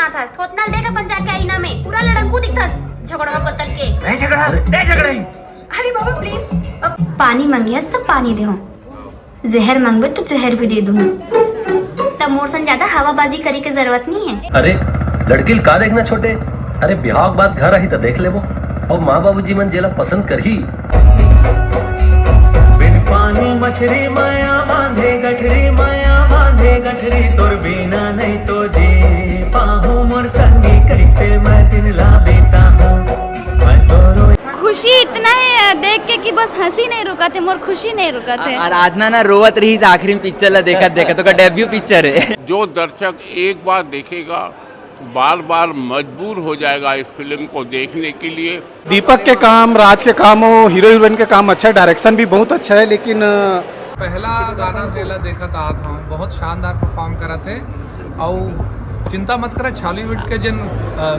बना था खोतना लेकर पंचायत के आईना में पूरा लड़ंकू दिखता झगड़ा कतर के नहीं झगड़ा अरे बाबा प्लीज अब पानी मांगियस तो पानी दे जहर मांगबे तो जहर भी दे दूं तब मोर सन ज्यादा हवाबाजी करे की जरूरत नहीं है। अरे लड़की का देखना छोटे, अरे ब्याह के बाद घर आई तो देख लेबो और माँ बाबूजी मन जेला पसंद करही। बिन पानी मछरी माया बांधे गठरी तोर बिना नहीं तो जी पाहू मोर संगी कैसे मैं दिन ला बेता हूँ मैं तो खुशी इतना है देख के कि बस हंसी नहीं रुका थे मोर खुशी नहीं रुका थे। आराधना ना रोवत रही आखिरी पिक्चर ला देखा तो का डेब्यू पिक्चर है। जो दर्शक एक बार देखेगा बार बार मजबूर हो जाएगा इस फिल्म को देखने के लिए। दीपक के काम, राज के काम, वो हीरो हीरोइन के काम अच्छा है, डायरेक्शन भी बहुत अच्छा है। लेकिन पहला गाना सेला देखा था बहुत शानदार परफॉर्म करा थे और चिंता मत करे छॉलीवुड के जिन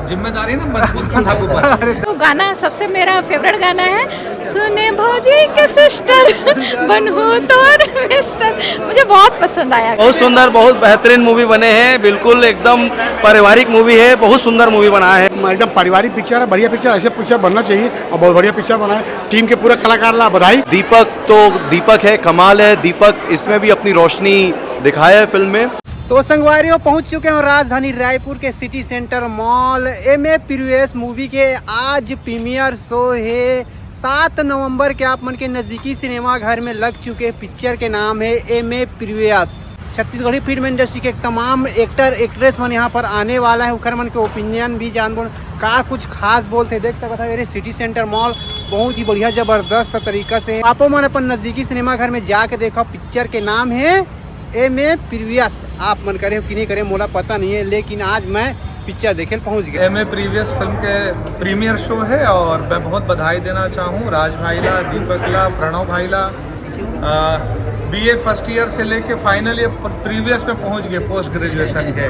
जिम्मेदारी ना मजबूत खंडा ऊपर। तो गाना सबसे मेरा फेवरेट गाना है सुने भौजी के सिस्टर बनहु तोर मिस्टर, मुझे बहुत पसंद आया। बहुत सुंदर, बहुत बेहतरीन मूवी बने हैं, बिल्कुल एकदम पारिवारिक मूवी है, बहुत सुंदर मूवी बना है। एकदम पारिवारिक पिक्चर है, बढ़िया पिक्चर, ऐसे पिक्चर बनना चाहिए और बहुत बढ़िया पिक्चर बना है। टीम के पूरे कलाकार ला बधाई। दीपक है, कमाल है दीपक, इसमें भी अपनी रोशनी दिखाया है फिल्म में। तो संगवारियों पहुंच चुके हैं राजधानी रायपुर के city centre mall. MA previous movie के आज प्रीमियर शो है 7 नवंबर के आप मन के नज़दीकी सिनेमा घर में लग चुके। पिक्चर के नाम है MA previous. Chhattisgarhi film industry के तमाम एक्टर एक्ट्रेस मन यहाँ पर आने वाला है, उखर मन के ओपिनियन भी जान बोल का कुछ खास बोलते देख सकते था। मेरे सिटी सेंटर मॉल बहुत ही बढ़िया ज़बरदस्त तरीका से आपो मन अपन नज़दीकी सिनेमा घर में जाके देखा। पिक्चर के नाम है एमए प्रीवियस। आप मन करे कि नहीं करे मोला पता नहीं है, लेकिन आज मैं पिक्चर देखे पहुंच गया। एमए प्रीवियस फिल्म के प्रीमियर शो है और मैं बहुत बधाई देना चाहूँ राज भाईला, दीपक ला, प्रणव भाईला। बीए फर्स्ट ईयर से लेके फाइनल ईयर प्रीवियस में पहुंच गए, पोस्ट ग्रेजुएशन के।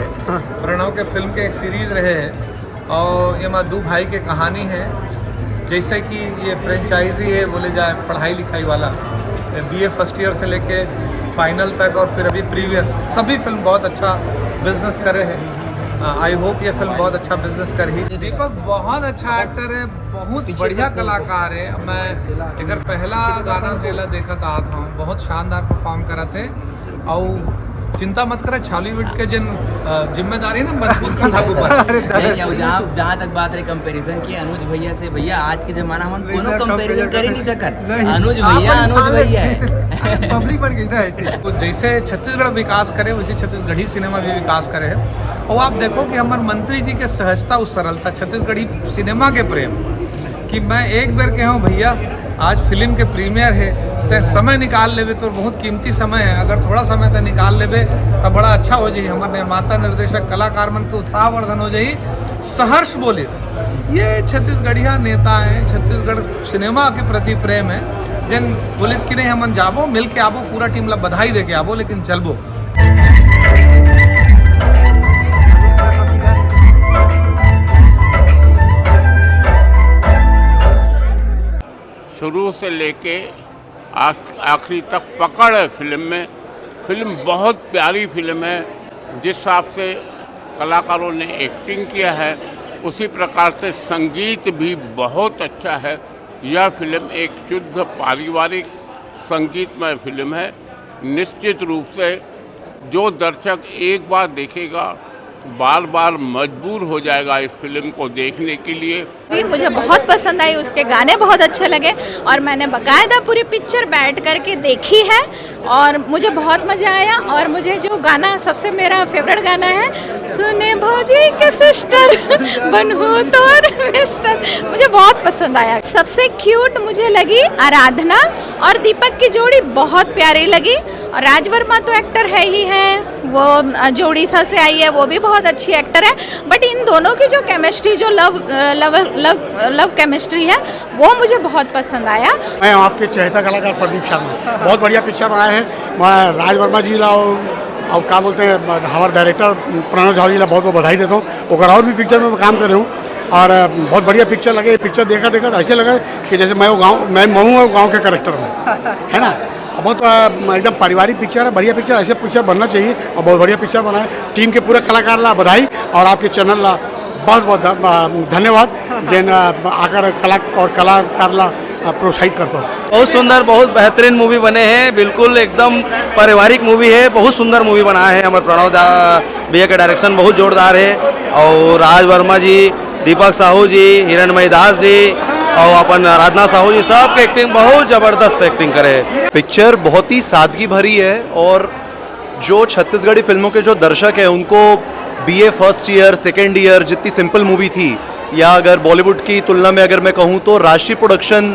प्रणव के फिल्म के एक सीरीज़ रहे हैं और ये माँ दो भाई के कहानी है। जैसे कि ये फ्रेंचाइजी है बोले जाए पढ़ाई लिखाई वाला, बीए फर्स्ट ईयर से लेके फाइनल तक और फिर अभी प्रीवियस सभी फिल्म बहुत अच्छा बिजनेस करे हैं। आई होप ये फिल्म बहुत अच्छा बिजनेस कर ही। दीपक बहुत अच्छा एक्टर है, बहुत बढ़िया कलाकार है। मैं अगर पहला गाना सेला देखा था बहुत शानदार परफॉर्म करा थे और चिंता मत करे छॉलीवुड के जिन जिम्मेदारी ना मजबूत खंडा ऊपर। जहाँ तक बात रही कंपैरिजन की अनुज भैया से, भैया आज के जमाना में कोनो कंपैरिजन कर ही नहीं सकत। अनुज भैया पब्लिक बन गई था ऐसे। तो जैसे छत्तीसगढ़ विकास करे वैसे छत्तीसगढ़ी सिनेमा भी विकास करे है। और आप देखो कि हमारे मंत्री जी के सहजता और सरलता, छत्तीसगढ़ी सिनेमा के प्रेम कि मैं एक बार कह भैया आज फिल्म के प्रीमियर है तो समय निकाल लेवे तो बहुत कीमती समय है। अगर थोड़ा समय तो निकाल लेवे तो बड़ा अच्छा हो जाए। हमारे निर्माता निर्देशक कलाकार मन के उत्साहवर्धन हो जाए। सहर्ष बोलिस ये छत्तीसगढ़िया नेता हैं, छत्तीसगढ़ सिनेमा के प्रति प्रेम है। जिन पुलिस की नहीं हमन जाबो मिल के आबो, पूरा टीम ला बधाई दे के आबो, लेकिन चलबो। शुरू से लेके आखिरी तक पकड़ है फिल्म में। फिल्म बहुत प्यारी फिल्म है। जिस हिसाब से कलाकारों ने एक्टिंग किया है उसी प्रकार से संगीत भी बहुत अच्छा है। यह फिल्म एक शुद्ध पारिवारिक संगीतमय फिल्म है। निश्चित रूप से जो दर्शक एक बार देखेगा बार बार मजबूर हो जाएगा इस फिल्म को देखने के लिए। मुझे बहुत पसंद आई, उसके गाने बहुत अच्छे लगे और मैंने बाकायदा पूरी पिक्चर बैठ करके देखी है और मुझे बहुत मज़ा आया। और मुझे जो गाना सबसे मेरा फेवरेट गाना है सुने भौजी के सिस्टर बनहु तोर मिस्टर, मुझे बहुत पसंद आया। सबसे क्यूट मुझे लगी आराधना और दीपक की जोड़ी बहुत प्यारी लगी। और राज वर्मा तो एक्टर है ही है, वो जो उड़ीसा से आई है वो भी बहुत अच्छी एक्टर है। बट इन दोनों की जो केमिस्ट्री, जो लव केमिस्ट्री है वो मुझे बहुत पसंद आया। मैं आपके चहेता कलाकार प्रदीप शर्मा, बहुत बढ़िया पिक्चर बनाए हैं। मैं राज वर्मा जी ला और क्या बोलते हैं हमारे डायरेक्टर प्रणव झा जी ला बहुत बहुत बधाई देता हूँ। और भी पिक्चर में मैं काम कर रहा हूँ और बहुत बढ़िया पिक्चर लगे। पिक्चर देखा तो ऐसे लगा कि जैसे मैं वो गाँव, मैं महू गाँव के कैरेक्टर में है ना। बहुत एकदम पारिवारिक पिक्चर है, बढ़िया पिक्चर, ऐसे पिक्चर बनना चाहिए और बहुत बढ़िया पिक्चर बना है। टीम के पूरे कलाकार ला बधाई और आपके चैनल ला बहुत बहुत धन्यवाद जिन आकर कलाकार ला प्रोत्साहित करता हूँ। बहुत सुंदर, बहुत बेहतरीन मूवी बने हैं, बिल्कुल एकदम पारिवारिक मूवी है, बहुत सुंदर मूवी बना है। हमारे प्रणव भैया का डायरेक्शन बहुत जोरदार है और राज वर्मा जी, दीपक साहू जी, हिरणमय दास जी और अपन आराधना साहू जी, सब की एक्टिंग बहुत ज़बरदस्त एक्टिंग करे। पिक्चर बहुत ही सादगी भरी है और जो छत्तीसगढ़ी फिल्मों के जो दर्शक हैं उनको BA first year second year जितनी सिंपल मूवी थी, या अगर बॉलीवुड की तुलना में अगर मैं कहूँ तो राष्ट्रीय प्रोडक्शन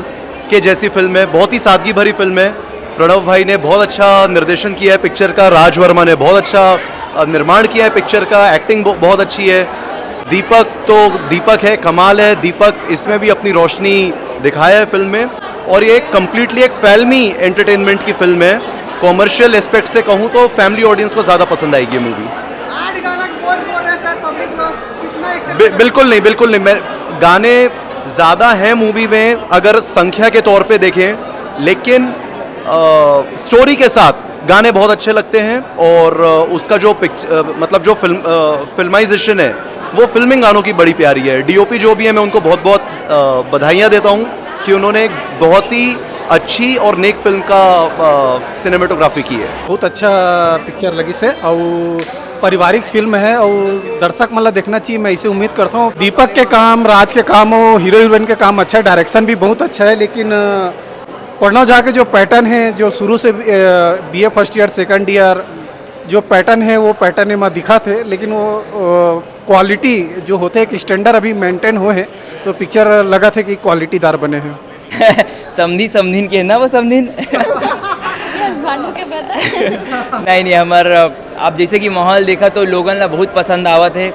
के जैसी फिल्म है, बहुत ही सादगी भरी फिल्म है। प्रणव भाई ने बहुत अच्छा निर्देशन किया है पिक्चर का, राज वर्मा ने बहुत अच्छा निर्माण किया है पिक्चर का, एक्टिंग बहुत अच्छी है। दीपक है, कमाल है। दीपक इसमें भी अपनी रोशनी दिखाया है फिल्म में और ये कम्प्लीटली एक फिल्मी एंटरटेनमेंट की फिल्म है। कॉमर्शियल एस्पेक्ट से कहूँ तो फैमिली ऑडियंस को ज़्यादा पसंद आएगी ये मूवी। बिल्कुल नहीं, मैं गाने ज़्यादा हैं मूवी में अगर संख्या के तौर पे देखें, लेकिन स्टोरी के साथ गाने बहुत अच्छे लगते हैं और उसका जो मतलब जो फिल्माइजेशन है वो फिल्मिंग गानों की बड़ी प्यारी है। डीओपी जो भी है मैं उनको बहुत बहुत बधाइयाँ देता हूँ कि उन्होंने बहुत ही अच्छी और नेक फिल्म का सिनेमेटोग्राफी की है। बहुत अच्छा पिक्चर लगी से और पारिवारिक फिल्म है और दर्शक मतलब देखना चाहिए, मैं इसे उम्मीद करता हूँ। दीपक के काम, राज के काम और हीरो हीरोइन के काम अच्छा है, डायरेक्शन भी बहुत अच्छा है, लेकिन प्रणव झा के जो पैटर्न है जो शुरू से BA first year second year जो पैटर्न है वो पैटर्न में दिखा थे, लेकिन वो क्वालिटी जो होते हैं कि स्टैंडर्ड अभी मेंटेन हुए हैं, तो पिक्चर लगा था कि क्वालिटीदार बने हैं। समझीन के ना वो समझीन नहीं हमार आप जैसे कि माहौल देखा तो लोगन ला बहुत पसंद आवत है।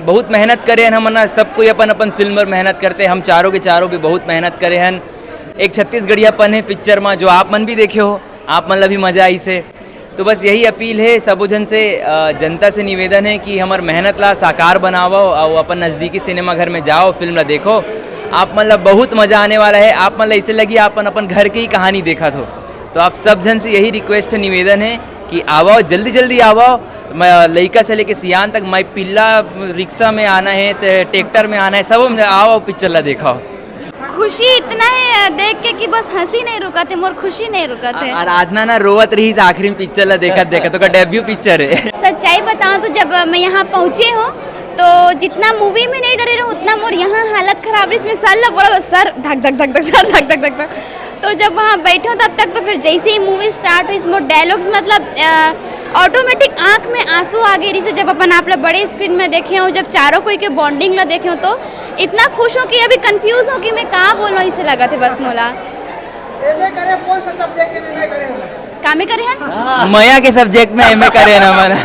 बहुत मेहनत करे हैं हम ना, सब कोई अपन अपन फिल्म पर मेहनत करते हैं, हम चारों के चारों भी बहुत मेहनत करे हैं। एक छत्तीसगढ़ियापन है पिक्चर में जो आप मन भी देखे हो, आप मन ला भी मजा आई से। तो बस यही अपील है सबो जन से, जनता से निवेदन है कि हमार मेहनत ला साकार बनाओ और अपन नज़दीकी सिनेमा घर में जाओ, फिल्म ला देखो, आप मतलब बहुत मज़ा आने वाला है। आप मतलब ऐसे लगी अपन अपन घर की ही कहानी देखा तो आप सब जन से यही रिक्वेस्ट निवेदन है कि आओ, जल्दी जल्दी आओ, लड़का से लेके सियान तक, मैं पिल्ला रिक्शा में आना है, ट्रैक्टर में आना है, सब आओ पिक्चर ला देखा। खुशी इतना है देख के कि बस हंसी नहीं रुका थे, मोर खुशी नहीं रुका थे। आराधना ना रोवत रही आखिरी में पिक्चर ला देखा तो का डेब्यू पिक्चर है। सच्चाई बताऊं तो जब मैं यहाँ पहुँचे हूँ तो जितना मूवी में नहीं डरे रहूँ उतना मोर यहाँ हालत खराब, इसमें सर धक धक धक धक सर धक धक धक धक। तो जब वहाँ बैठे हो तब तक तो फिर जैसे ही मूवी स्टार्ट हुई इसमें डायलॉग्स मतलब ऑटोमेटिक आंख में आंसू आ गई रही से जब अपन आप लोग बड़े स्क्रीन में देखे हो, जब चारों कोई के बॉन्डिंग ला देखे हो तो इतना खुश हूँ कि अभी कंफ्यूज हूँ कि मैं कहाँ बोलूँ, इसे लगा थे बस मोला कामे करे हैं मया के सब्जेक्ट में एमए करे ना हमारा।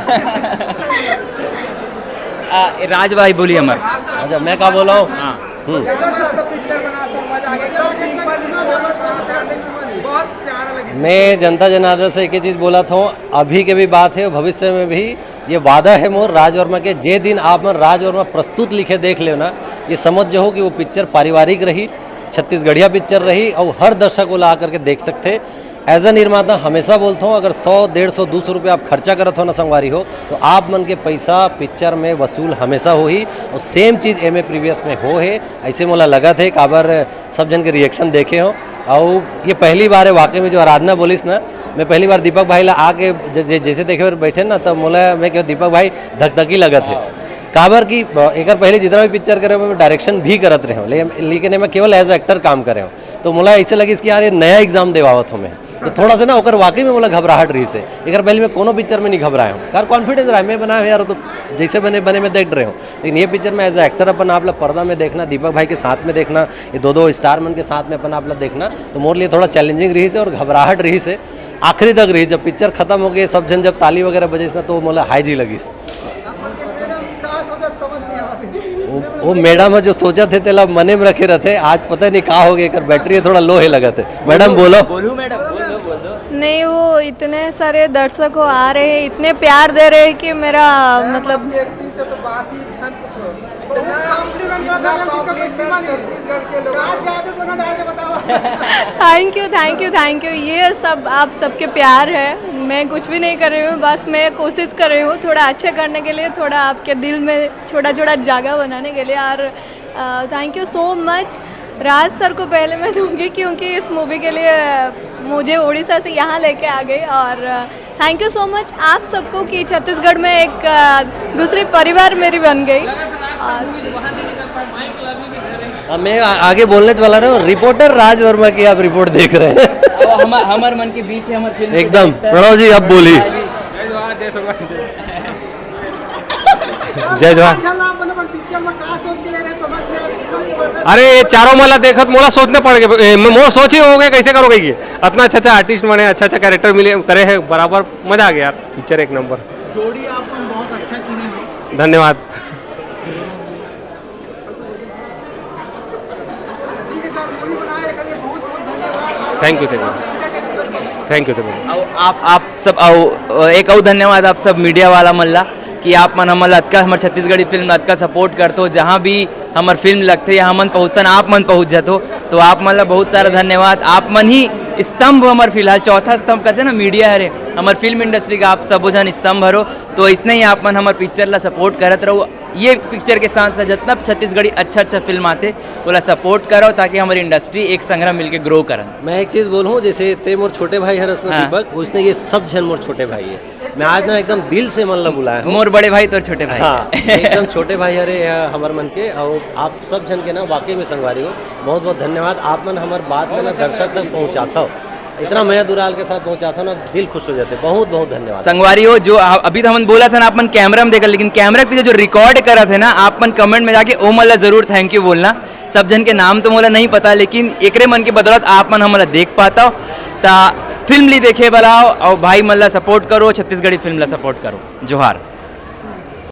राज भाई बोलिए हमारे। अच्छा मैं क्या बोला हूँ? मैं जनता जनार्दन से एक ही चीज़ बोला था, अभी के भी बात है और भविष्य में भी ये वादा है मोर राज वर्मा के, जे दिन आप मन राज वर्मा प्रस्तुत लिखे देख ले ना, ये समझ जो हो कि वो पिक्चर पारिवारिक रही, छत्तीसगढ़िया पिक्चर रही और हर दर्शक को ला करके देख सकते। एज अ निर्माता हमेशा बोलता हूँ, अगर 100, 150, 200 रुपये आप खर्चा करत हो ना संगवारी हो तो आप मन के पैसा पिक्चर में वसूल हमेशा हो ही, और सेम चीज़ एमए प्रीवियस में हो है। ऐसे मोला लगा थे काबर सब जन के रिएक्शन देखे हो और ये पहली बार है वाकई में जो आराधना बोलिस ना, मैं पहली बार दीपक भाई ला आके जैसे देखे और बैठे ना तब मोला मैं क्यों दीपक भाई धकधकी लगा थे काबर की एक पहले जितना भी पिक्चर करे मैं डायरेक्शन भी करत रहे हूँ, लेकिन मैं केवल एज एक्टर काम करे हूँ, तो मोला ऐसे लगी कि यार ये नया एग्जाम देवावत हूँ मैं, तो थोड़ा सा ना ओकर वाकई में मोला घबराहट रही से। एक पहले मैं कोनो पिक्चर में नहीं घबराया हूँ, कार कॉन्फिडेंस रहा मैं बना यार तो जैसे बने में देख रहे हूँ, लेकिन ये पिक्चर में एज एक्टर अपन आप लोग पर्दा में देखना, दीपक भाई के साथ में देखना, ये दो स्टार मन के साथ में अपन आप लोग देखना, तो मोर लिए थोड़ा चैलेंजिंग रही से और घबराहट रही से आखिरी तक रही। जब पिक्चर खत्म हो गई सब जन जब ताली वगैरह बजे ना तो मोला हाई जी लगी से। वो मैडम जो सोचा थे तेला मने में रखे रहते, आज पता नहीं कहा हो गया, बैटरी थोड़ा लो है लगा थे। मैडम बोलो। बोलू मैडम, बोल दो। नहीं, वो इतने सारे दर्शक आ रहे हैं, इतने प्यार दे रहे हैं कि मेरा मतलब थैंक यू। ये सब आप सबके प्यार है, मैं कुछ भी नहीं कर रही हूँ, बस मैं कोशिश कर रही हूँ थोड़ा अच्छे करने के लिए, थोड़ा आपके दिल में छोटा छोटा जगह बनाने के लिए। और thank you so much. Raj sir को पहले मैं दूंगी क्योंकि इस मूवी के लिए मुझे उड़ीसा से यहाँ लेके आ गई। और थैंक यू सो मच आप सबको कि छत्तीसगढ़ में एक दूसरी परिवार मेरी बन गई। मैं आगे बोलने वाला रहा हूँ, रिपोर्टर राज वर्मा की आप रिपोर्ट देख रहे हैं। हमारे मन के बीच है हमारे फिल्म एकदम। प्रणव जी अब बोली। जय जवान। अरे ये चारों मला देखत मोला सोचने पड़ गए, मोर सोचे हो गए कैसे करोगे ये, इतना अच्छा आर्टिस्ट बने, अच्छा कैरेक्टर मिले करे हैं, बराबर मजा आ गया यार, पिक्चर एक नंबर। जोड़ी आप बहुत अच्छा चुने हो। धन्यवाद। Thank you. आप सब एक और धन्यवाद आप सब मीडिया वाला मल्ला कि आप मन हमन अतका हमारे छत्तीसगढ़ी फिल्म अतका सपोर्ट करते हो, जहाँ भी हमार फिल्म लगते या हमन पहुँचन आप मन पहुँच जाते, तो आप मन ला बहुत सारा धन्यवाद। आप मन ही स्तंभ हमार फिलहाल चौथा स्तंभ कहते हैं ना मीडिया हरे हमार फिल्म इंडस्ट्री का, आप सब जन स्तंभ हरो, तो इसने ही आप मन हमार पिक्चर ला सपोर्ट करत रहो। ये पिक्चर के साथ साथ जितना छत्तीसगढ़ी अच्छा फिल्म आते बोला सपोर्ट करो ताकि हमारी इंडस्ट्री एक संग्रह मिलके ग्रो करन। मैं एक चीज़ बोलूँ, जैसे ते मोर छोटे भाई है रसना दीपक, उसने ये सब जन मोर छोटे भाई है, मैं आज ना एकदम दिल से मन ला बुलाया हूँ। मोर बड़े भाई तो छोटे भाई। हाँ एकदम छोटे भाई अरे हमार मन के, और आप सब जन के ना वाकई में संगवारी हो, बहुत बहुत धन्यवाद। आप मन हमार बात में ना दर्शक तक पहुँचाता हो, इतना मैं दुराल के साथ पहुंचाता ना, दिल खुश हो जाते। बहुत बहुत धन्यवाद संगवारी हो। जो अभी तो हमने बोला था ना, आप मन कैमरा में देखा, लेकिन कैमरा पे जो रिकॉर्ड करा थे ना, आप मन कमेंट में जाके ओ मला जरूर थैंक यू बोलना। सब जन के नाम तो मोला नहीं पता, लेकिन एकरे मन की बदौलत आप मन हमला देख पाता हो, ता फिल्म ली देखे बलाओ और भाई मल्ला सपोर्ट करो, छत्तीसगढ़ी फिल्म ला सपोर्ट करो। जोहार।